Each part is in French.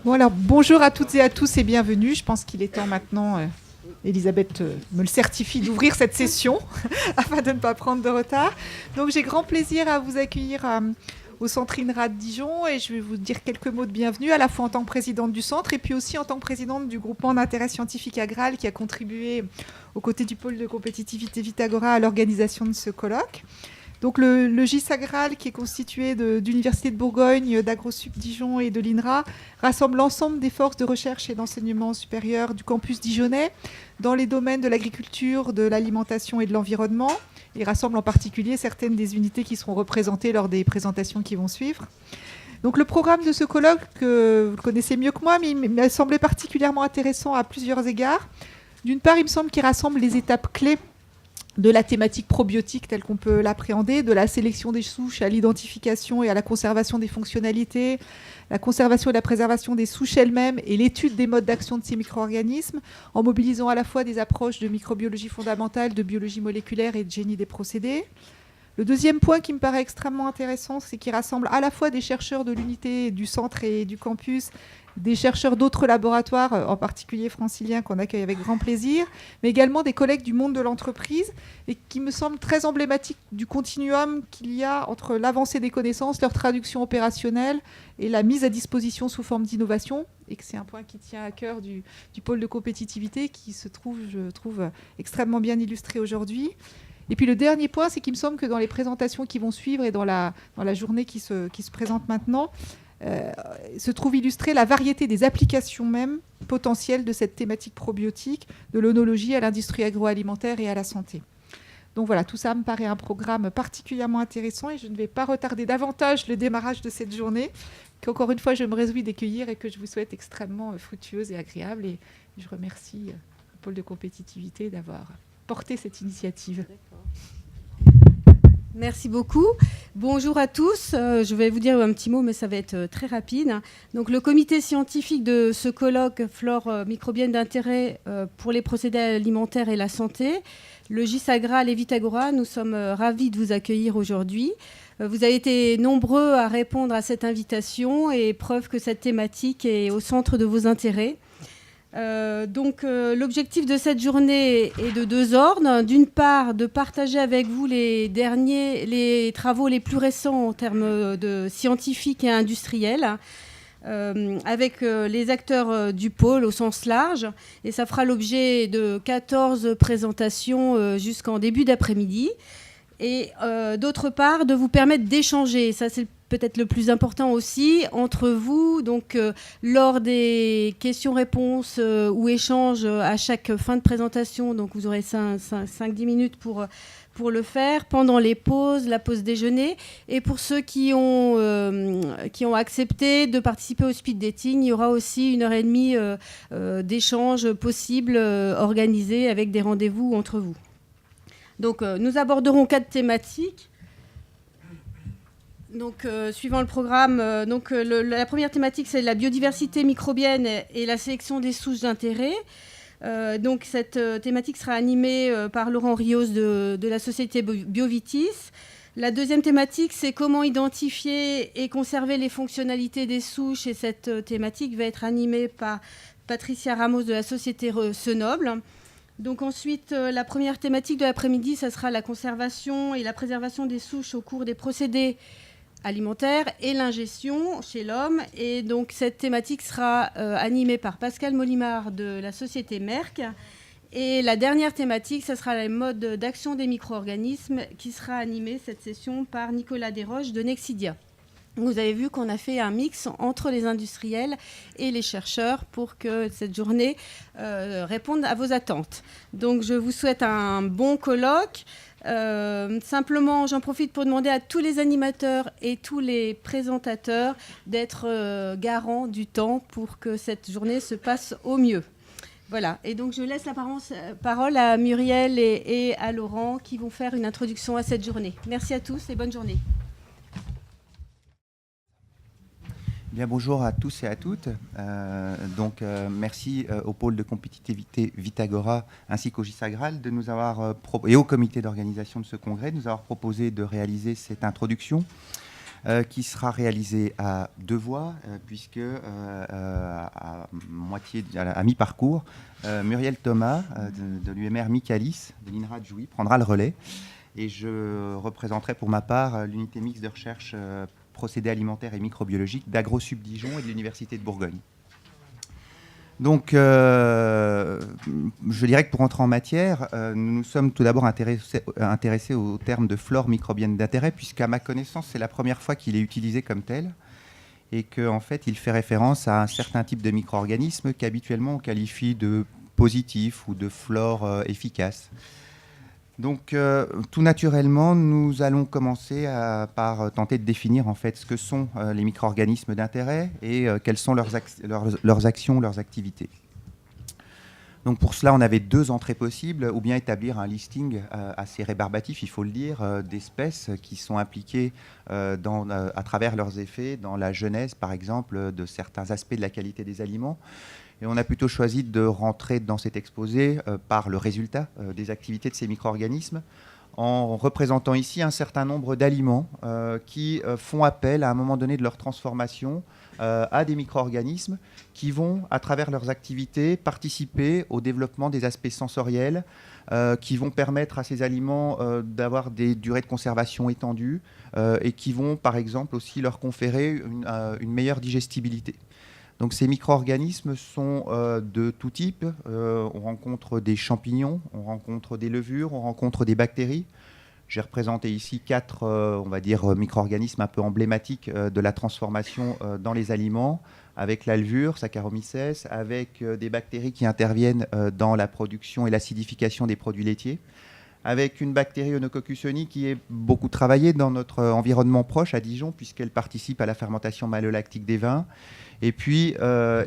Bon alors, bonjour à toutes et à tous et bienvenue. Je pense qu'il est temps maintenant, Elisabeth me le certifie, d'ouvrir cette session afin de ne pas prendre de retard. Donc j'ai grand plaisir à vous accueillir au Centre INRA de Dijon et je vais vous dire quelques mots de bienvenue à la fois en tant que présidente du centre et puis aussi en tant que présidente du groupement d'intérêt scientifique Agral qui a contribué aux côtés du pôle de compétitivité Vitagora à l'organisation de ce colloque. Donc le GIS Agral, qui est constitué d'Université de Bourgogne, d'AgroSup Dijon et de l'INRA, rassemble l'ensemble des forces de recherche et d'enseignement supérieur du campus dijonnais dans les domaines de l'agriculture, de l'alimentation et de l'environnement. Il rassemble en particulier certaines des unités qui seront représentées lors des présentations qui vont suivre. Donc le programme de ce colloque, vous le connaissez mieux que moi, mais il m'a semblé particulièrement intéressant à plusieurs égards. D'une part, il me semble qu'il rassemble les étapes clés de la thématique probiotique telle qu'on peut l'appréhender, de la sélection des souches à l'identification et à la conservation des fonctionnalités, la conservation et la préservation des souches elles-mêmes et l'étude des modes d'action de ces micro-organismes, en mobilisant à la fois des approches de microbiologie fondamentale, de biologie moléculaire et de génie des procédés. Le deuxième point qui me paraît extrêmement intéressant, c'est qu'il rassemble à la fois des chercheurs de l'unité du centre et du campus, des chercheurs d'autres laboratoires, en particulier franciliens, qu'on accueille avec grand plaisir, mais également des collègues du monde de l'entreprise, et qui me semble très emblématique du continuum qu'il y a entre l'avancée des connaissances, leur traduction opérationnelle et la mise à disposition sous forme d'innovation, et que c'est un point qui tient à cœur du pôle de compétitivité, qui se trouve, je trouve, extrêmement bien illustré aujourd'hui. Et puis le dernier point, c'est qu'il me semble que dans les présentations qui vont suivre et dans la journée qui se présente maintenant, se trouve illustrée la variété des applications même potentielles de cette thématique probiotique, de l'œnologie à l'industrie agroalimentaire et à la santé. Donc voilà, tout ça me paraît un programme particulièrement intéressant et je ne vais pas retarder davantage le démarrage de cette journée, qu'encore une fois je me réjouis d'accueillir et que je vous souhaite extrêmement fructueuse et agréable. Et je remercie le pôle de compétitivité d'avoir porté cette initiative. Merci beaucoup. Bonjour à tous. Je vais vous dire un petit mot, mais ça va être très rapide. Donc, le comité scientifique de ce colloque Flore microbienne d'intérêt pour les procédés alimentaires et la santé, le GIS Agral et Vitagora, nous sommes ravis de vous accueillir aujourd'hui. Vous avez été nombreux à répondre à cette invitation et preuve que cette thématique est au centre de vos intérêts. L'objectif de cette journée est de deux ordres. D'une part, de partager avec vous les travaux les plus récents en termes de scientifiques et industriels, avec les acteurs du pôle au sens large. Et ça fera l'objet de 14 présentations jusqu'en début d'après-midi. Et d'autre part, de vous permettre d'échanger. Ça, c'est peut-être le plus important aussi, entre vous, donc lors des questions-réponses ou échanges à chaque fin de présentation. Donc vous aurez 5-10 minutes pour le faire, pendant les pauses, la pause déjeuner. Et pour ceux qui ont accepté de participer au speed dating, il y aura aussi 1h30 d'échanges possibles organisés avec des rendez-vous entre vous. Donc nous aborderons 4 thématiques. Donc, suivant le programme, la première thématique, c'est la biodiversité microbienne et la sélection des souches d'intérêt. Donc, cette thématique sera animée par Laurent Rios de la société Biovitis. La deuxième thématique, c'est comment identifier et conserver les fonctionnalités des souches. Et cette thématique va être animée par Patricia Ramos de la société Senoble. Donc ensuite, la première thématique de l'après-midi, ça sera la conservation et la préservation des souches au cours des procédés alimentaire et l'ingestion chez l'homme. Et donc cette thématique sera animée par Pascal Molimard de la société Merck. Et la dernière thématique, ce sera les modes d'action des micro-organismes qui sera animée cette session par Nicolas Desroches de Nexidia. Vous avez vu qu'on a fait un mix entre les industriels et les chercheurs pour que cette journée réponde à vos attentes. Donc je vous souhaite un bon colloque. Simplement, j'en profite pour demander à tous les animateurs et tous les présentateurs d'être garants du temps pour que cette journée se passe au mieux. Voilà, et donc je laisse la parole à Muriel et à Laurent qui vont faire une introduction à cette journée. Merci à tous et bonne journée. Bien, bonjour à tous et à toutes. Merci au pôle de compétitivité Vitagora ainsi qu'au GIS Agral de nous avoir et au comité d'organisation de ce congrès de nous avoir proposé de réaliser cette introduction. qui sera réalisé à 2 voix, puisque à mi-parcours, Muriel Thomas de l'UMR Michaelis, de l'INRA de Jouy, prendra le relais. Et je représenterai pour ma part l'unité mixte de recherche procédés alimentaires et microbiologiques d'AgroSup Dijon et de l'Université de Bourgogne. Donc, je dirais que pour entrer en matière, nous nous sommes tout d'abord intéressés au terme de flore microbienne d'intérêt, puisqu'à ma connaissance, c'est la première fois qu'il est utilisé comme tel, et qu'en fait, il fait référence à un certain type de micro-organismes qu'habituellement on qualifie de positifs ou de flore efficace. Donc, tout naturellement, nous allons commencer par tenter de définir en fait ce que sont les micro-organismes d'intérêt et quelles sont leurs actions, leurs activités. Donc, pour cela, on avait 2 entrées possibles, ou bien établir un listing assez rébarbatif, il faut le dire, d'espèces qui sont impliquées à travers leurs effets dans la genèse, par exemple, de certains aspects de la qualité des aliments. Et on a plutôt choisi de rentrer dans cet exposé par le résultat des activités de ces micro-organismes, en représentant ici un certain nombre d'aliments qui font appel à un moment donné de leur transformation à des micro-organismes qui vont, à travers leurs activités, participer au développement des aspects sensoriels, qui vont permettre à ces aliments d'avoir des durées de conservation étendues et qui vont, par exemple, aussi leur conférer une meilleure digestibilité. Donc ces micro-organismes sont de tout type. On rencontre des champignons, on rencontre des levures, on rencontre des bactéries. J'ai représenté ici 4, on va dire, micro-organismes un peu emblématiques de la transformation dans les aliments, avec la levure, Saccharomyces, avec des bactéries qui interviennent dans la production et l'acidification des produits laitiers, avec une bactérie Eunococcus honi qui est beaucoup travaillée dans notre environnement proche à Dijon, puisqu'elle participe à la fermentation malolactique des vins. Et puis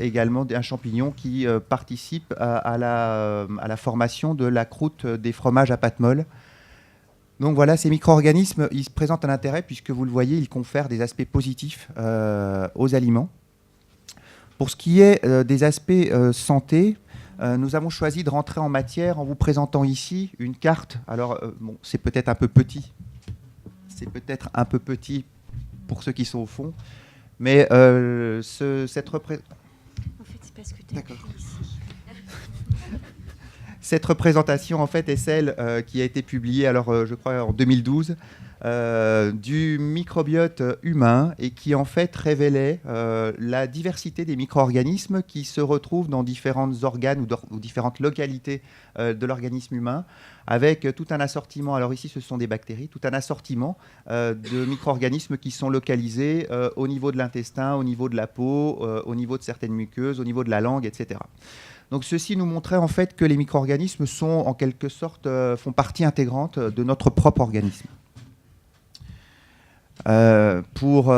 également un champignon qui participe à la formation de la croûte des fromages à pâte molle. Donc voilà, ces micro-organismes, ils présentent un intérêt puisque vous le voyez, ils confèrent des aspects positifs aux aliments. Pour ce qui est des aspects santé, nous avons choisi de rentrer en matière en vous présentant ici une carte. Alors, bon, c'est peut-être un peu petit. C'est peut-être un peu petit pour ceux qui sont au fond. Mais cette représentation... En fait, c'est parce que tu as écrit ici. Cette représentation, en fait, est celle qui a été publiée, alors, je crois, en 2012, du microbiote humain et qui, en fait, révélait la diversité des micro-organismes qui se retrouvent dans différents organes ou différentes localités de l'organisme humain, avec tout un assortiment, alors ici ce sont des bactéries, tout un assortiment de micro-organismes qui sont localisés au niveau de l'intestin, au niveau de la peau, au niveau de certaines muqueuses, au niveau de la langue, etc. Donc ceci nous montrait en fait que les micro-organismes sont en quelque sorte, font partie intégrante de notre propre organisme. Pour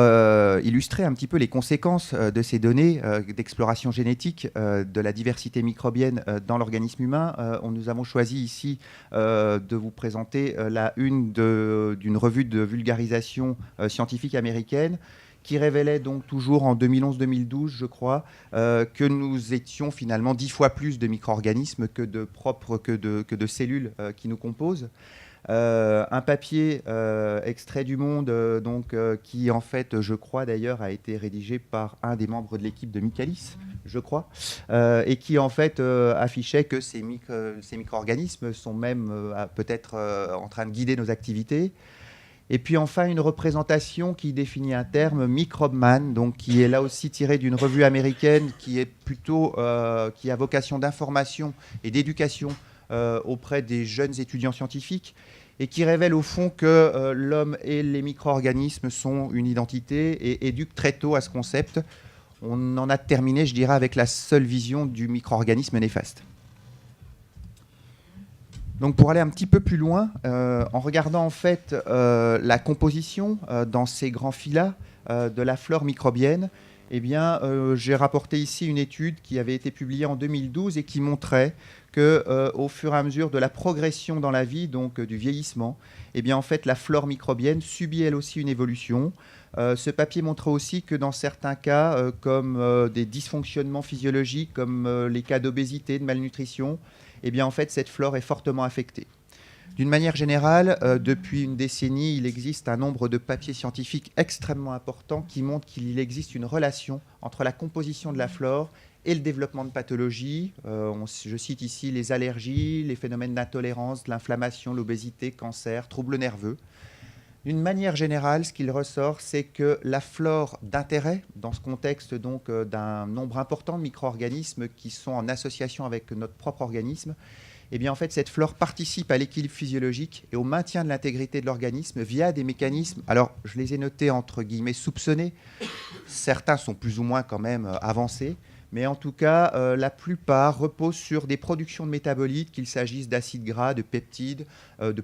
illustrer un petit peu les conséquences de ces données d'exploration génétique de la diversité microbienne dans l'organisme humain, nous avons choisi ici de vous présenter la une d'une revue de vulgarisation scientifique américaine qui révélait donc toujours en 2011-2012, je crois, que nous étions finalement 10 fois plus de micro-organismes que de cellules qui nous composent. Un papier extrait du Monde, qui en fait, je crois d'ailleurs, a été rédigé par un des membres de l'équipe de Michaelis, je crois, et qui en fait affichait que ces micro-organismes sont même peut-être en train de guider nos activités. Et puis enfin une représentation qui définit un terme, Microbe-Man, donc qui est là aussi tiré d'une revue américaine qui est plutôt qui a vocation d'information et d'éducation auprès des jeunes étudiants scientifiques et qui révèle au fond que l'homme et les micro-organismes sont une identité et éduque très tôt à ce concept. On en a terminé, je dirais, avec la seule vision du micro-organisme néfaste. Donc pour aller un petit peu plus loin, en regardant en fait la composition dans ces grands filets de la flore microbienne, eh bien, j'ai rapporté ici une étude qui avait été publiée en 2012 et qui montrait qu'au fur et à mesure de la progression dans la vie, donc du vieillissement, eh bien, en fait, la flore microbienne subit elle aussi une évolution. Ce papier montrait aussi que dans certains cas, comme des dysfonctionnements physiologiques, comme les cas d'obésité, de malnutrition, eh bien, en fait, cette flore est fortement affectée. D'une manière générale, depuis une décennie, il existe un nombre de papiers scientifiques extrêmement important qui montrent qu'il existe une relation entre la composition de la flore et le développement de pathologies. Je cite ici les allergies, les phénomènes d'intolérance, l'inflammation, l'obésité, cancer, troubles nerveux. D'une manière générale, ce qu'il ressort, c'est que la flore d'intérêt, dans ce contexte donc d'un nombre important de micro-organismes qui sont en association avec notre propre organisme, eh bien, en fait, cette flore participe à l'équilibre physiologique et au maintien de l'intégrité de l'organisme via des mécanismes. Alors, je les ai notés entre guillemets soupçonnés. Certains sont plus ou moins quand même avancés. Mais en tout cas, la plupart reposent sur des productions de métabolites, qu'il s'agisse d'acides gras, de peptides, de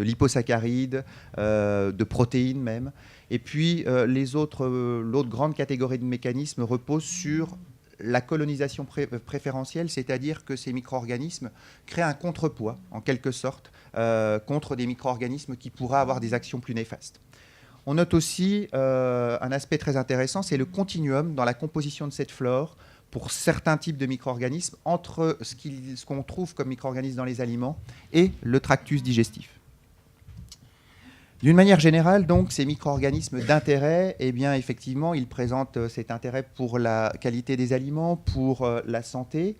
liposaccharides, de protéines même. Et puis, l'autre grande catégorie de mécanismes repose sur la colonisation préférentielle, c'est-à-dire que ces micro-organismes créent un contrepoids, en quelque sorte, contre des micro-organismes qui pourraient avoir des actions plus néfastes. On note aussi un aspect très intéressant, c'est le continuum dans la composition de cette flore pour certains types de micro-organismes entre ce qu'on trouve comme micro-organismes dans les aliments et le tractus digestif. D'une manière générale, donc, ces micro-organismes d'intérêt, eh bien, effectivement, ils présentent cet intérêt pour la qualité des aliments, pour la santé,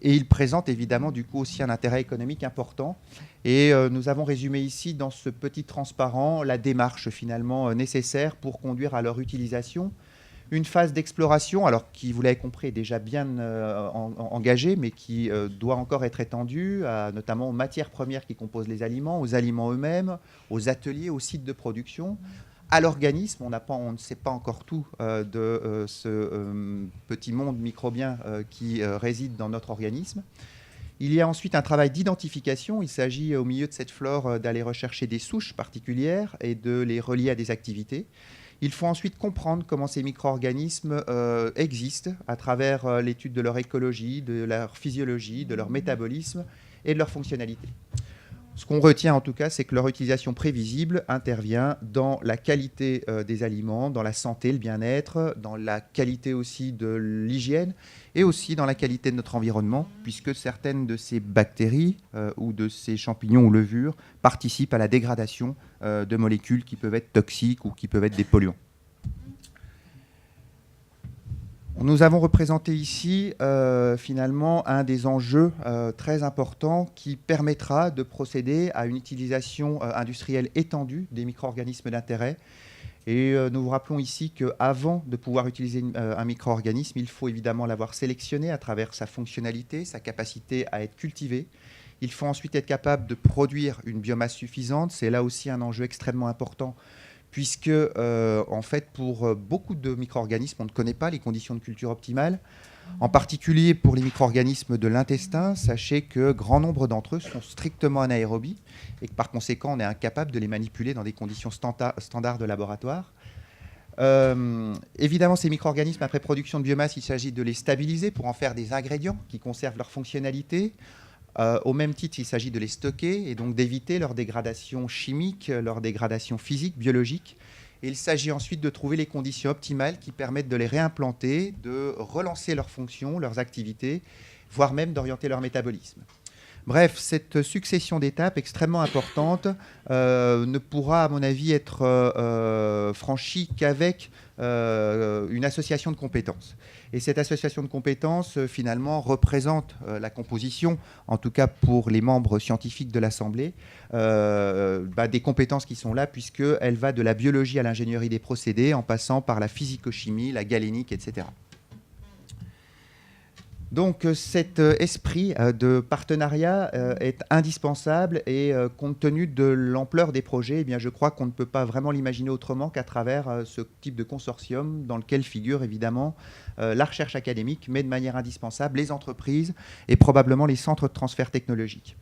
et ils présentent évidemment du coup aussi un intérêt économique important. Et nous avons résumé ici dans ce petit transparent la démarche finalement nécessaire pour conduire à leur utilisation. Une phase d'exploration, alors qui, vous l'avez compris, est déjà bien engagée, mais qui doit encore être étendue, notamment aux matières premières qui composent les aliments, aux aliments eux-mêmes, aux ateliers, aux sites de production, à l'organisme. On ne sait pas encore tout de ce petit monde microbien qui réside dans notre organisme. Il y a ensuite un travail d'identification. Il s'agit, au milieu de cette flore, d'aller rechercher des souches particulières et de les relier à des activités. Il faut ensuite comprendre comment ces micro-organismes existent à travers l'étude de leur écologie, de leur physiologie, de leur métabolisme et de leur fonctionnalité. Ce qu'on retient en tout cas, c'est que leur utilisation prévisible intervient dans la qualité des aliments, dans la santé, le bien-être, dans la qualité aussi de l'hygiène et aussi dans la qualité de notre environnement, puisque certaines de ces bactéries ou de ces champignons ou levures participent à la dégradation de molécules qui peuvent être toxiques ou qui peuvent être des polluants. Nous avons représenté ici finalement un des enjeux très importants qui permettra de procéder à une utilisation industrielle étendue des micro-organismes d'intérêt. Et nous vous rappelons ici qu'avant de pouvoir utiliser un micro-organisme, il faut évidemment l'avoir sélectionné à travers sa fonctionnalité, sa capacité à être cultivé. Il faut ensuite être capable de produire une biomasse suffisante. C'est là aussi un enjeu extrêmement important, puisque en fait, pour beaucoup de micro-organismes, on ne connaît pas les conditions de culture optimales. En particulier pour les micro-organismes de l'intestin, sachez que grand nombre d'entre eux sont strictement anaérobies et que par conséquent, on est incapable de les manipuler dans des conditions standards de laboratoire. Évidemment, ces micro-organismes, après production de biomasse, il s'agit de les stabiliser pour en faire des ingrédients qui conservent leur fonctionnalité. Au même titre, il s'agit de les stocker et donc d'éviter leur dégradation chimique, leur dégradation physique, biologique. Et il s'agit ensuite de trouver les conditions optimales qui permettent de les réimplanter, de relancer leurs fonctions, leurs activités, voire même d'orienter leur métabolisme. Bref, cette succession d'étapes extrêmement importante ne pourra, à mon avis, être franchie qu'avec une association de compétences. Et cette association de compétences, finalement, représente la composition, en tout cas pour les membres scientifiques de l'Assemblée, des compétences qui sont là, puisqu'elle va de la biologie à l'ingénierie des procédés, en passant par la physico-chimie, la galénique, etc. Donc cet esprit de partenariat est indispensable et compte tenu de l'ampleur des projets, eh bien, je crois qu'on ne peut pas vraiment l'imaginer autrement qu'à travers ce type de consortium dans lequel figure évidemment la recherche académique, mais de manière indispensable les entreprises et probablement les centres de transfert technologique.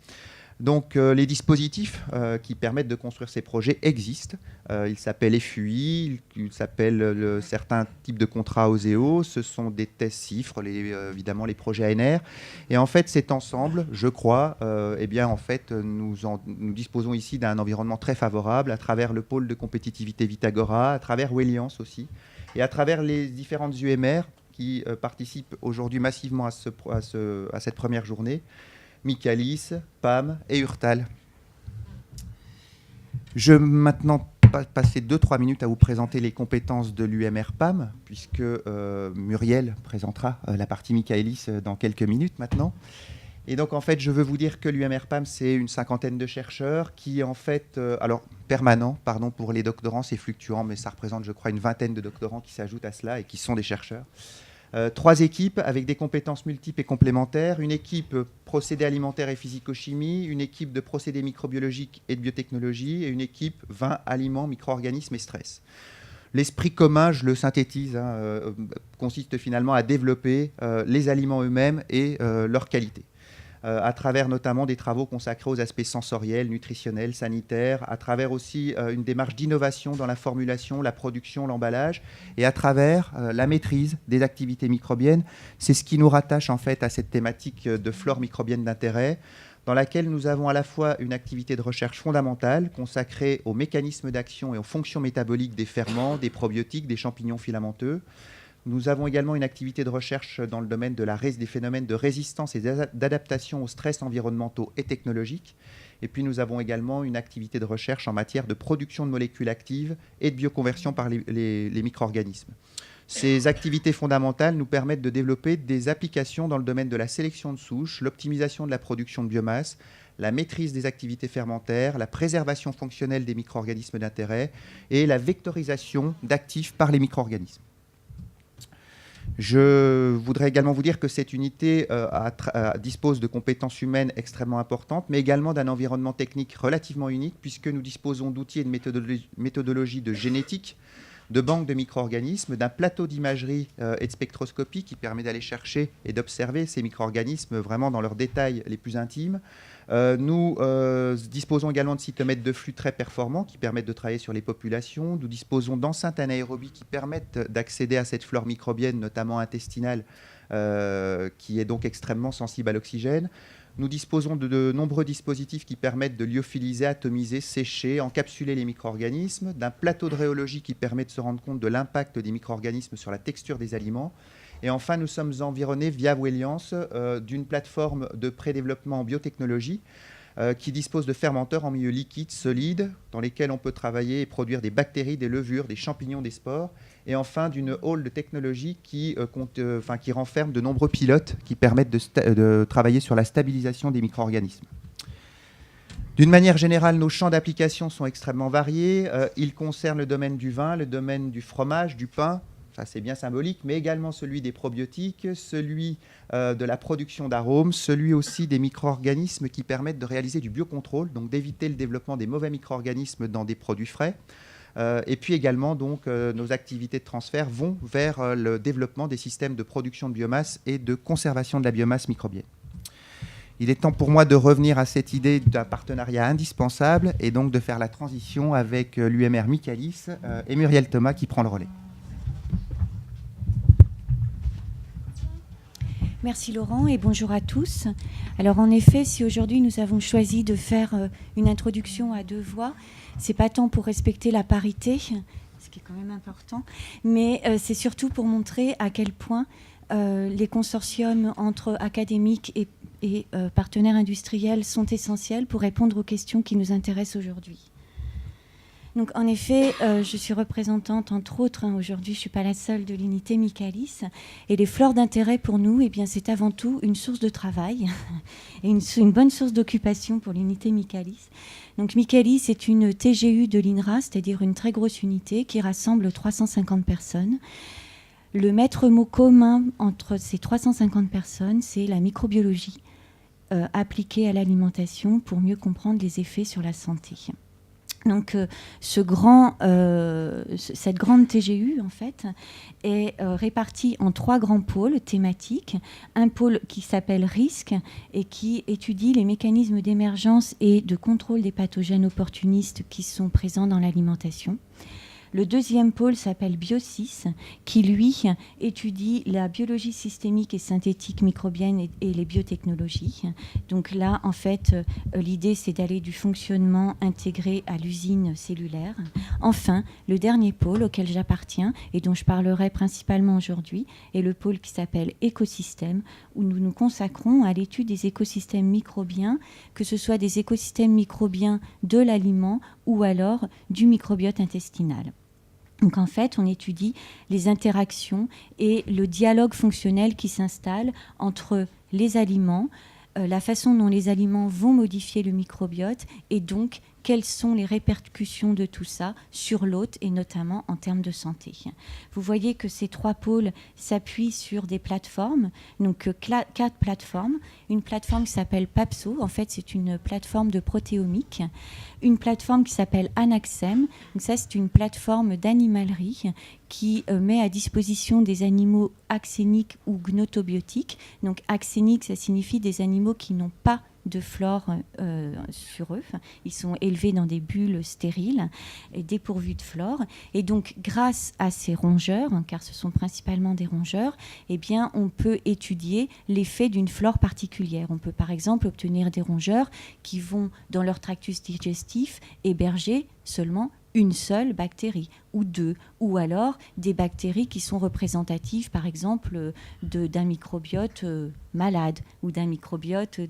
Donc les dispositifs qui permettent de construire ces projets existent. Ils s'appellent FUI, ils s'appellent certains types de contrats OSEO, ce sont des tests CIFRE, évidemment les projets ANR. Et en fait, cet ensemble, je crois, eh bien, en fait, nous disposons ici d'un environnement très favorable à travers le pôle de compétitivité Vitagora, à travers Weliance aussi, et à travers les différentes UMR qui participent aujourd'hui massivement à cette première journée. Michaelis, PAM et Urtal. Je vais maintenant passer 2-3 minutes à vous présenter les compétences de l'UMR PAM, puisque Muriel présentera la partie Michaelis dans quelques minutes maintenant. Et donc, en fait, je veux vous dire que l'UMR PAM, c'est une cinquantaine de chercheurs qui, en fait, permanents, pardon, pour les doctorants, c'est fluctuant, mais ça représente, je crois, une vingtaine de doctorants qui s'ajoutent à cela et qui sont des chercheurs. 3 équipes avec des compétences multiples et complémentaires. Une équipe procédés alimentaires et physico-chimie, une équipe de procédés microbiologiques et de biotechnologie, et une équipe vin, aliments, micro-organismes et stress. L'esprit commun, je le synthétise, consiste finalement à développer les aliments eux-mêmes et leur qualité. À travers notamment des travaux consacrés aux aspects sensoriels, nutritionnels, sanitaires, à travers aussi une démarche d'innovation dans la formulation, la production, l'emballage, et à travers la maîtrise des activités microbiennes. C'est ce qui nous rattache en fait à cette thématique de flore microbienne d'intérêt, dans laquelle nous avons à la fois une activité de recherche fondamentale consacrée aux mécanismes d'action et aux fonctions métaboliques des ferments, des probiotiques, des champignons filamenteux. Nous avons également une activité de recherche dans le domaine des phénomènes de résistance et d'adaptation aux stress environnementaux et technologiques. Et puis nous avons également une activité de recherche en matière de production de molécules actives et de bioconversion par les micro-organismes. Ces activités fondamentales nous permettent de développer des applications dans le domaine de la sélection de souches, l'optimisation de la production de biomasse, la maîtrise des activités fermentaires, la préservation fonctionnelle des micro-organismes d'intérêt et la vectorisation d'actifs par les micro-organismes. Je voudrais également vous dire que cette unité dispose de compétences humaines extrêmement importantes, mais également d'un environnement technique relativement unique, puisque nous disposons d'outils et de méthodologies de génétique, de banques de micro-organismes, d'un plateau d'imagerie et de spectroscopie qui permet d'aller chercher et d'observer ces micro-organismes vraiment dans leurs détails les plus intimes. Nous disposons également de cytomètres de flux très performants qui permettent de travailler sur les populations. Nous disposons d'enceintes anaérobies qui permettent d'accéder à cette flore microbienne, notamment intestinale, qui est donc extrêmement sensible à l'oxygène. Nous disposons de nombreux dispositifs qui permettent de lyophiliser, atomiser, sécher, encapsuler les micro-organismes, d'un plateau de rhéologie qui permet de se rendre compte de l'impact des micro-organismes sur la texture des aliments. Et enfin, nous sommes environnés via Weliance d'une plateforme de pré-développement en biotechnologie qui dispose de fermenteurs en milieu liquide, solide, dans lesquels on peut travailler et produire des bactéries, des levures, des champignons, des spores. Et enfin, d'une hall de technologie qui renferme de nombreux pilotes qui permettent de travailler sur la stabilisation des micro-organismes. D'une manière générale, nos champs d'application sont extrêmement variés. Ils concernent le domaine du vin, le domaine du fromage, du pain, ça c'est bien symbolique, mais également celui des probiotiques, celui de la production d'arômes, celui aussi des micro-organismes qui permettent de réaliser du biocontrôle, donc d'éviter le développement des mauvais micro-organismes dans des produits frais. Et puis également, donc, nos activités de transfert vont vers le développement des systèmes de production de biomasse et de conservation de la biomasse microbienne. Il est temps pour moi de revenir à cette idée d'un partenariat indispensable et donc de faire la transition avec l'UMR Michaelis et Muriel Thomas qui prend le relais. Merci Laurent et bonjour à tous. Alors en effet, si aujourd'hui nous avons choisi de faire une introduction à 2 voix, c'est pas tant pour respecter la parité, ce qui est quand même important, mais c'est surtout pour montrer à quel point les consortiums entre académiques et partenaires industriels sont essentiels pour répondre aux questions qui nous intéressent aujourd'hui. Donc, en effet, je suis représentante, entre autres, aujourd'hui, je ne suis pas la seule de l'unité Michaelis. Et les flores d'intérêt pour nous, eh bien, c'est avant tout une source de travail et une bonne source d'occupation pour l'unité Michaelis. Donc, Michaelis est une TGU de l'INRA, c'est-à-dire une très grosse unité qui rassemble 350 personnes. Le maître mot commun entre ces 350 personnes, c'est la microbiologie appliquée à l'alimentation pour mieux comprendre les effets sur la santé. Donc, cette grande TGU, en fait, est répartie en 3 grands pôles thématiques. Un pôle qui s'appelle risque et qui étudie les mécanismes d'émergence et de contrôle des pathogènes opportunistes qui sont présents dans l'alimentation. Le deuxième pôle s'appelle Biosys, qui lui étudie la biologie systémique et synthétique microbienne et les biotechnologies. Donc là, en fait, l'idée, c'est d'aller du fonctionnement intégré à l'usine cellulaire. Enfin, le dernier pôle auquel j'appartiens et dont je parlerai principalement aujourd'hui est le pôle qui s'appelle écosystème, où nous nous consacrons à l'étude des écosystèmes microbiens, que ce soit des écosystèmes microbiens de l'aliment ou alors du microbiote intestinal. Donc en fait, on étudie les interactions et le dialogue fonctionnel qui s'installe entre les aliments, la façon dont les aliments vont modifier le microbiote et donc quelles sont les répercussions de tout ça sur l'hôte et notamment en termes de santé. Vous voyez que ces 3 pôles s'appuient sur des plateformes, donc 4 plateformes. Une plateforme qui s'appelle PAPSO, en fait c'est une plateforme de protéomique. Une plateforme qui s'appelle Anaxem, donc ça c'est une plateforme d'animalerie qui met à disposition des animaux axéniques ou gnotobiotiques. Donc axéniques, ça signifie des animaux qui n'ont pas de flore sur eux. Ils sont élevés dans des bulles stériles et dépourvus de flore. Et donc, grâce à ces rongeurs, car ce sont principalement des rongeurs, eh bien, on peut étudier l'effet d'une flore particulière. On peut, par exemple, obtenir des rongeurs qui vont, dans leur tractus digestif, héberger seulement une seule bactérie ou 2, ou alors des bactéries qui sont représentatives, par exemple, d'un microbiote malade ou d'un microbiote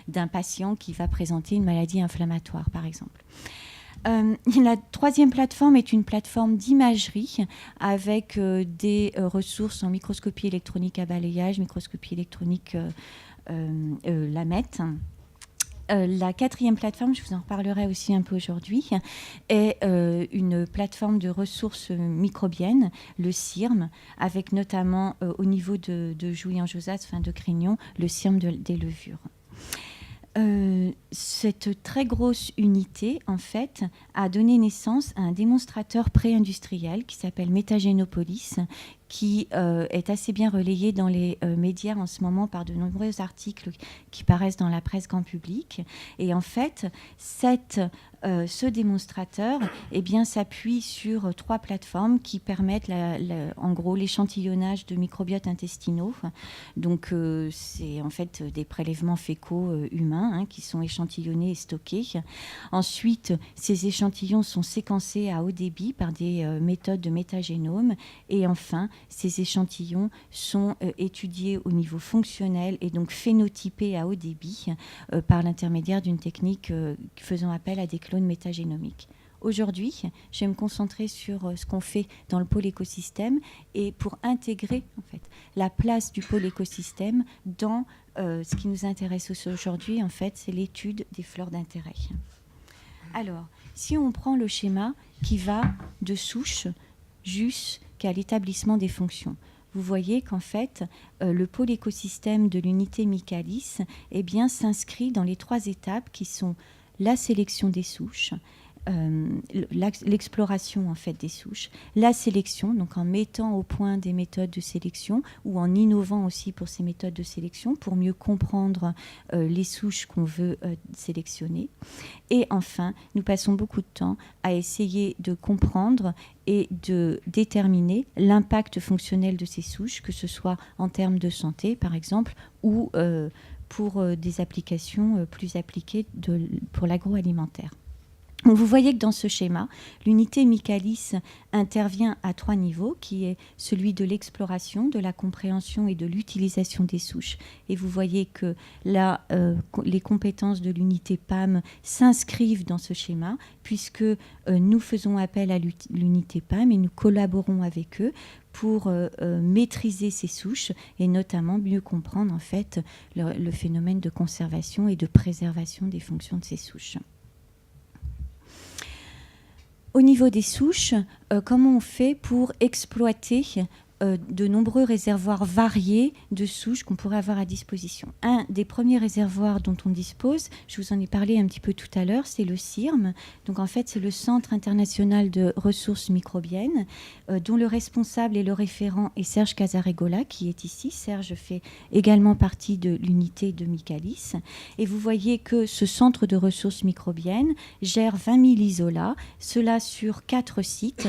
d'un patient qui va présenter une maladie inflammatoire, par exemple. La troisième plateforme est une plateforme d'imagerie avec des ressources en microscopie électronique à balayage, microscopie électronique lamette. La quatrième plateforme, je vous en reparlerai aussi un peu aujourd'hui, est une plateforme de ressources microbiennes, le CIRM, avec notamment au niveau de Jouy-en-Josas, de Crignon, le CIRM des levures. Cette très grosse unité, en fait, a donné naissance à un démonstrateur pré-industriel qui s'appelle Métagénopolis, qui est assez bien relayé dans les médias en ce moment par de nombreux articles qui paraissent dans la presse grand public. Et en fait, ce démonstrateur s'appuie sur 3 plateformes qui permettent en gros l'échantillonnage de microbiotes intestinaux. Donc c'est en fait des prélèvements fécaux humains qui sont échantillonnés et stockés. Ensuite, ces échantillons sont séquencés à haut débit par des méthodes de métagénome. Et enfin, ces échantillons sont étudiés au niveau fonctionnel et donc phénotypés à haut débit par l'intermédiaire d'une technique faisant appel à des clones métagénomiques. Aujourd'hui, je vais me concentrer sur ce qu'on fait dans le pôle écosystème et pour intégrer en fait, la place du pôle écosystème dans ce qui nous intéresse aujourd'hui, en fait, c'est l'étude des fleurs d'intérêt. Alors, si on prend le schéma qui va de souche jusqu'à l'établissement des fonctions, vous voyez qu'en fait, le pôle écosystème de l'unité Michaelis s'inscrit dans les 3 étapes qui sont la sélection des souches, l'exploration en fait des souches, la sélection, donc en mettant au point des méthodes de sélection ou en innovant aussi pour ces méthodes de sélection pour mieux comprendre les souches qu'on veut sélectionner. Et enfin, nous passons beaucoup de temps à essayer de comprendre et de déterminer l'impact fonctionnel de ces souches, que ce soit en termes de santé par exemple ou pour des applications plus appliquées pour l'agroalimentaire. Vous voyez que dans ce schéma, l'unité Michaelis intervient à 3 niveaux, qui est celui de l'exploration, de la compréhension et de l'utilisation des souches. Et vous voyez que là, les compétences de l'unité PAM s'inscrivent dans ce schéma, puisque nous faisons appel à l'unité PAM et nous collaborons avec eux pour maîtriser ces souches et notamment mieux comprendre en fait le phénomène de conservation et de préservation des fonctions de ces souches. Au niveau des souches, comment on fait pour exploiter de nombreux réservoirs variés de souches qu'on pourrait avoir à disposition. Un des premiers réservoirs dont on dispose, je vous en ai parlé un petit peu tout à l'heure, c'est le CIRM. Donc en fait, c'est le Centre international de ressources microbiennes, dont le responsable et le référent est Serge Casaregola, qui est ici. Serge fait également partie de l'unité de Michaelis. Et vous voyez que ce centre de ressources microbiennes gère 20 000 isolats, cela sur 4 sites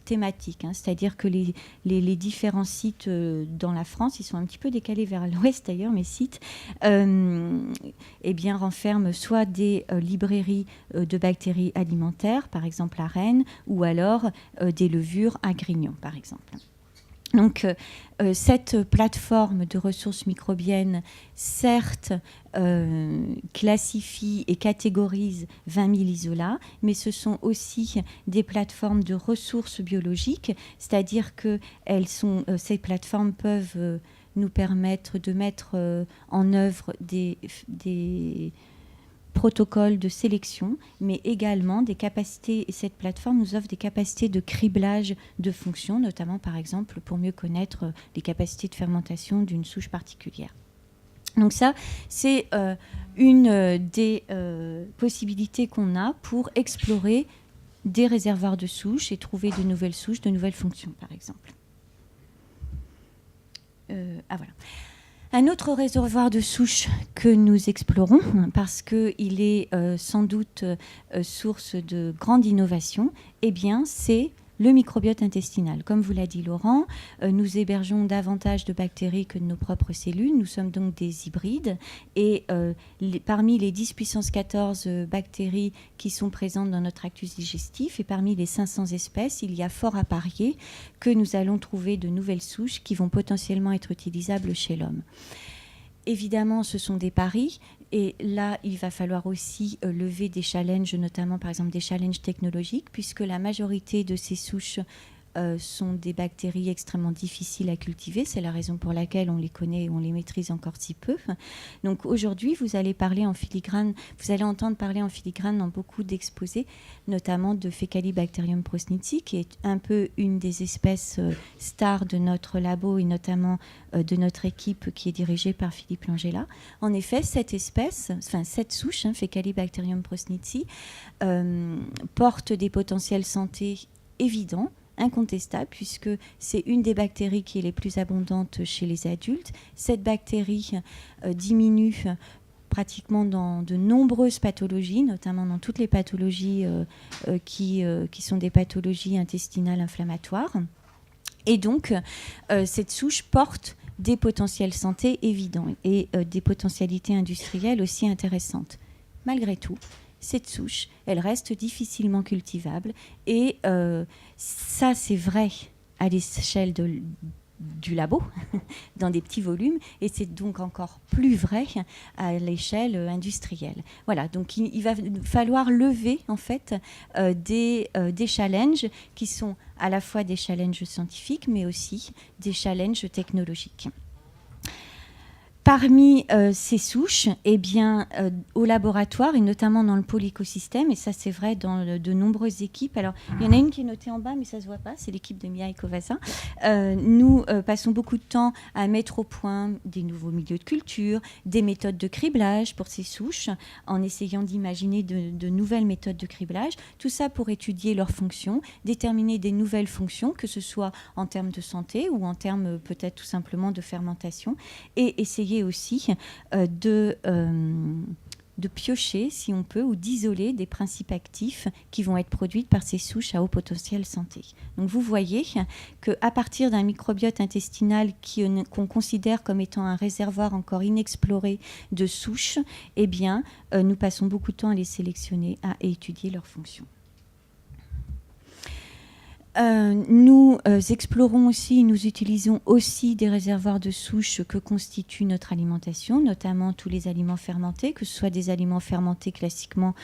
thématiques, hein, c'est-à-dire que les différents sites dans la France, ils sont un petit peu décalés vers l'ouest d'ailleurs, mes sites, eh bien, renferment soit des librairies de bactéries alimentaires, par exemple à Rennes, ou alors des levures à Grignon, par exemple. Donc, cette plateforme de ressources microbiennes, certes, classifie et catégorise 20 000 isolats, mais ce sont aussi des plateformes de ressources biologiques, c'est-à-dire que ces plateformes peuvent nous permettre de mettre en œuvre des protocoles de sélection, mais également des capacités, et cette plateforme nous offre des capacités de criblage de fonctions, notamment par exemple pour mieux connaître les capacités de fermentation d'une souche particulière. Donc ça, c'est une des possibilités qu'on a pour explorer des réservoirs de souches et trouver de nouvelles souches, de nouvelles fonctions, par exemple. Voilà. Un autre réservoir de souches que nous explorons, parce qu'il est sans doute source de grande innovation, eh bien, c'est le microbiote intestinal. Comme vous l'a dit Laurent, nous hébergeons davantage de bactéries que de nos propres cellules. Nous sommes donc des hybrides. Et parmi les 10 puissance 14 bactéries qui sont présentes dans notre tractus digestif, et parmi les 500 espèces, il y a fort à parier que nous allons trouver de nouvelles souches qui vont potentiellement être utilisables chez l'homme. Évidemment, ce sont des paris. Et là, il va falloir aussi lever des challenges, notamment par exemple des challenges technologiques, puisque la majorité de ces souches sont des bactéries extrêmement difficiles à cultiver. C'est la raison pour laquelle on les connaît et on les maîtrise encore si peu. Donc aujourd'hui, vous allez entendre parler en filigrane dans beaucoup d'exposés, notamment de Faecalibacterium prosnitzi, qui est un peu une des espèces stars de notre labo et notamment de notre équipe qui est dirigée par Philippe Langella. En effet, cette souche, Faecalibacterium prosnitzi, porte des potentiels santé évidents, incontestable, puisque c'est une des bactéries qui est les plus abondantes chez les adultes. Cette bactérie diminue pratiquement dans de nombreuses pathologies, notamment dans toutes les pathologies qui sont des pathologies intestinales inflammatoires. Et donc, cette souche porte des potentiels santé évidents et des potentialités industrielles aussi intéressantes. Malgré tout, cette souche, elle reste difficilement cultivable et ça, c'est vrai à l'échelle du labo, dans des petits volumes, et c'est donc encore plus vrai à l'échelle industrielle. Voilà, donc il va falloir lever en fait des challenges qui sont à la fois des challenges scientifiques, mais aussi des challenges technologiques. Parmi ces souches, eh bien, au laboratoire et notamment dans le pôle écosystème, et ça c'est vrai dans de nombreuses équipes, alors il y en a une qui est notée en bas mais ça ne se voit pas, c'est l'équipe de Mia et Covasa, nous passons beaucoup de temps à mettre au point des nouveaux milieux de culture, des méthodes de criblage pour ces souches, en essayant d'imaginer de nouvelles méthodes de criblage, tout ça pour étudier leurs fonctions, déterminer des nouvelles fonctions, que ce soit en termes de santé ou en termes peut-être tout simplement de fermentation, et essayer aussi de piocher, si on peut, ou d'isoler des principes actifs qui vont être produits par ces souches à haut potentiel santé. Donc vous voyez qu'à partir d'un microbiote intestinal qu'on considère comme étant un réservoir encore inexploré de souches, eh bien, nous passons beaucoup de temps à les sélectionner et étudier leurs fonctions. Nous explorons aussi, nous utilisons aussi des réservoirs de souches que constitue notre alimentation, notamment tous les aliments fermentés, que ce soit des aliments fermentés classiquement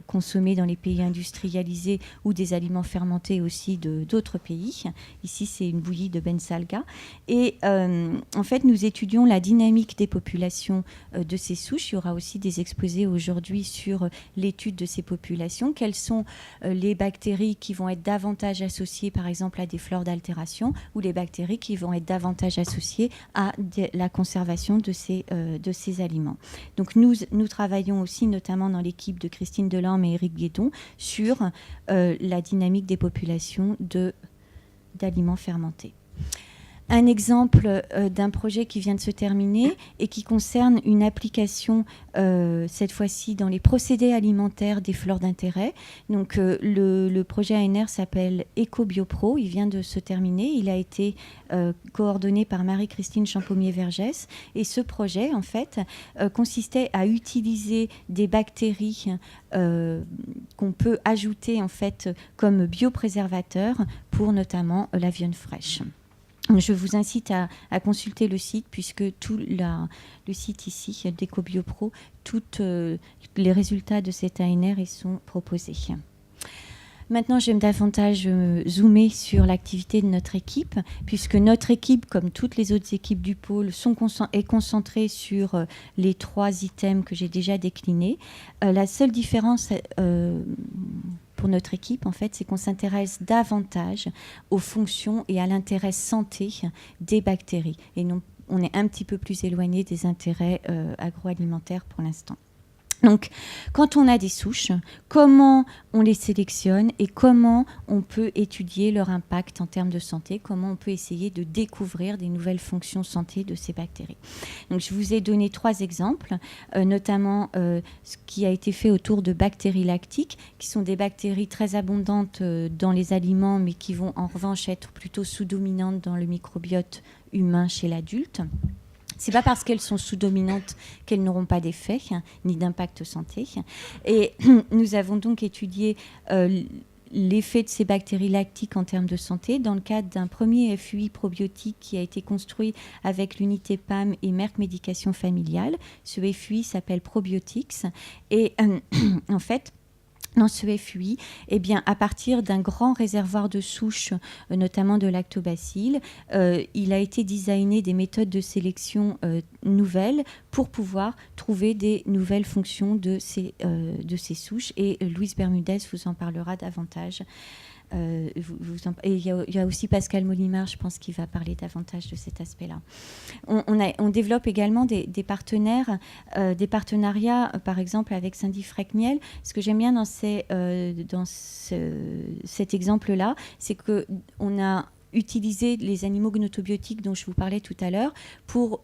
consommés dans les pays industrialisés ou des aliments fermentés aussi d'autres pays. Ici, c'est une bouillie de bensalga. Et en fait, nous étudions la dynamique des populations de ces souches. Il y aura aussi des exposés aujourd'hui sur l'étude de ces populations. Quelles sont les bactéries qui vont être davantage davantage associées par exemple à des flores d'altération ou les bactéries qui vont être davantage associées à la conservation de ces aliments. Donc nous travaillons aussi notamment dans l'équipe de Christine Delorme et Éric Guédon sur la dynamique des populations d'aliments fermentés. Un exemple d'un projet qui vient de se terminer et qui concerne une application, cette fois-ci dans les procédés alimentaires des flores d'intérêt. Donc le projet ANR s'appelle EcoBioPro, il vient de se terminer. Il a été coordonné par Marie-Christine Champaumier-Vergès. Et ce projet, en fait, consistait à utiliser des bactéries qu'on peut ajouter en fait comme biopréservateurs pour notamment la viande fraîche. Je vous incite à consulter le site puisque tout le site ici d'EcoBioPro, tous les résultats de cet ANR y sont proposés. Maintenant, j'aime davantage zoomer sur l'activité de notre équipe, puisque notre équipe, comme toutes les autres équipes du pôle, est concentrée sur les 3 items que j'ai déjà déclinés. La seule différence pour notre équipe, en fait, c'est qu'on s'intéresse davantage aux fonctions et à l'intérêt santé des bactéries. Et non, on est un petit peu plus éloigné des intérêts agroalimentaires pour l'instant. Donc, quand on a des souches, comment on les sélectionne et comment on peut étudier leur impact en termes de santé, comment on peut essayer de découvrir des nouvelles fonctions santé de ces bactéries. Donc, je vous ai donné 3 exemples, notamment ce qui a été fait autour de bactéries lactiques, qui sont des bactéries très abondantes dans les aliments, mais qui vont en revanche être plutôt sous-dominantes dans le microbiote humain chez l'adulte. Ce n'est pas parce qu'elles sont sous-dominantes qu'elles n'auront pas d'effet ni d'impact santé. Et nous avons donc étudié l'effet de ces bactéries lactiques en termes de santé dans le cadre d'un premier FUI probiotique qui a été construit avec l'unité PAM et Merck Médication Familiale. Ce FUI s'appelle Probiotics. Et en fait, dans ce FUI, eh bien, à partir d'un grand réservoir de souches, notamment de lactobacilles, il a été designé des méthodes de sélection nouvelles pour pouvoir trouver des nouvelles fonctions de ces souches. Et Louise Bermudez vous en parlera davantage. Et il y a aussi Pascal Molimar, je pense, qui va parler davantage de cet aspect-là. On développe également des partenaires, des partenariats, par exemple avec Cindy Freckmiel. Ce que j'aime bien dans cet exemple-là, c'est qu'on a utilisé les animaux gnotobiotiques dont je vous parlais tout à l'heure pour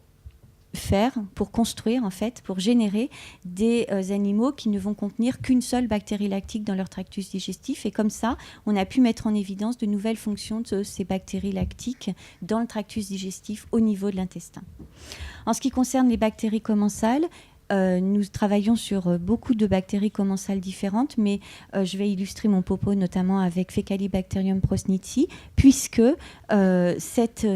construire, en fait, pour générer des animaux qui ne vont contenir qu'une seule bactérie lactique dans leur tractus digestif. Et comme ça, on a pu mettre en évidence de nouvelles fonctions de ces bactéries lactiques dans le tractus digestif au niveau de l'intestin. En ce qui concerne les bactéries commensales, nous travaillons sur beaucoup de bactéries commensales différentes, mais je vais illustrer mon propos notamment avec Faecalibacterium prosnitzi, puisque cette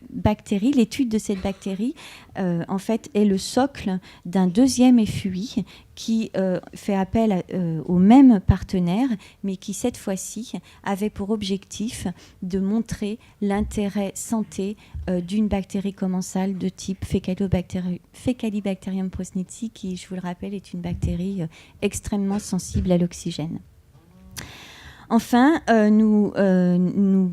bactérie, l'étude de cette bactérie, en fait, est le socle d'un deuxième FUI qui fait appel au même partenaire, mais qui, cette fois-ci, avait pour objectif de montrer l'intérêt santé d'une bactérie commensale de type Faecalibacterium prosnitzi, qui, je vous le rappelle, est une bactérie extrêmement sensible à l'oxygène. Enfin, nous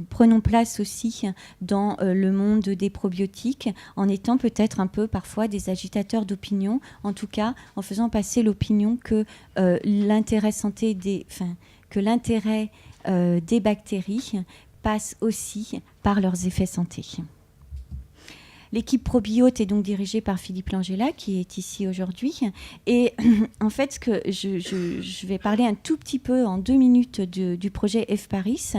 prenons place aussi dans le monde des probiotiques en étant peut-être un peu parfois des agitateurs d'opinion, en tout cas en faisant passer l'opinion que l'intérêt santé que l'intérêt des bactéries passe aussi par leurs effets santé. L'équipe Probiote est donc dirigée par Philippe Langella, qui est ici aujourd'hui. Et en fait, je vais parler un tout petit peu en 2 minutes du projet F-Paris.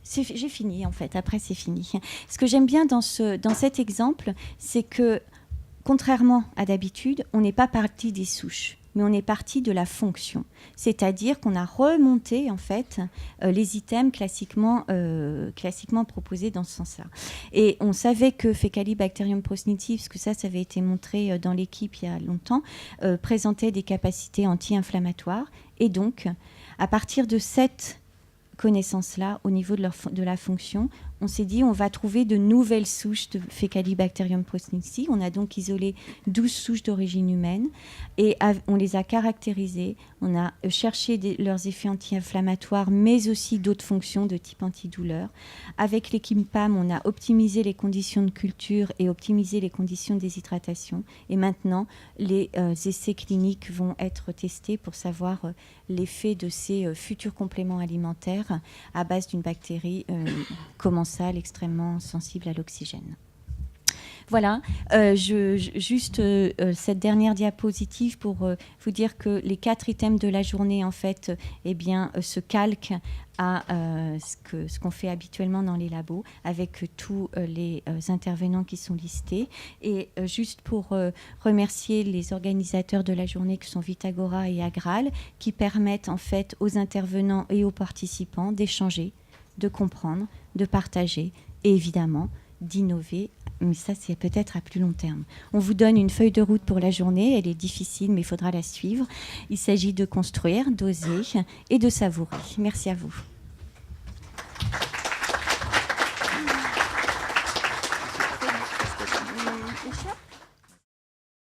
J'ai fini, en fait. Après, c'est fini. Ce que j'aime bien dans cet exemple, c'est que, contrairement à d'habitude, on n'est pas parti des souches, mais on est parti de la fonction. C'est-à-dire qu'on a remonté, en fait, les items classiquement proposés dans ce sens-là. Et on savait que Faecalibacterium prosnitzi, parce que ça avait été montré dans l'équipe il y a longtemps, présentait des capacités anti-inflammatoires. Et donc, à partir de cette connaissance-là au niveau de la fonction. On s'est dit on va trouver de nouvelles souches de Faecalibacterium prausnitzii. On a donc isolé 12 souches d'origine humaine et on les a caractérisées. On a cherché leurs effets anti-inflammatoires, mais aussi d'autres fonctions de type antidouleur. Avec l'équipe PAM, on a optimisé les conditions de culture et optimisé les conditions de déshydratation. Et maintenant, les essais cliniques vont être testés pour savoir l'effet de ces futurs compléments alimentaires à base d'une bactérie commensale extrêmement sensible à l'oxygène. Voilà, juste cette dernière diapositive pour vous dire que les 4 items de la journée, en fait, se calquent à ce qu'on fait habituellement dans les labos, avec tous les intervenants qui sont listés. Et juste pour remercier les organisateurs de la journée, qui sont Vitagora et Agral, qui permettent en fait aux intervenants et aux participants d'échanger, de comprendre, de partager et évidemment d'innover. Mais ça, c'est peut-être à plus long terme. On vous donne une feuille de route pour la journée. Elle est difficile, mais il faudra la suivre. Il s'agit de construire, d'oser et de savourer. Merci à vous.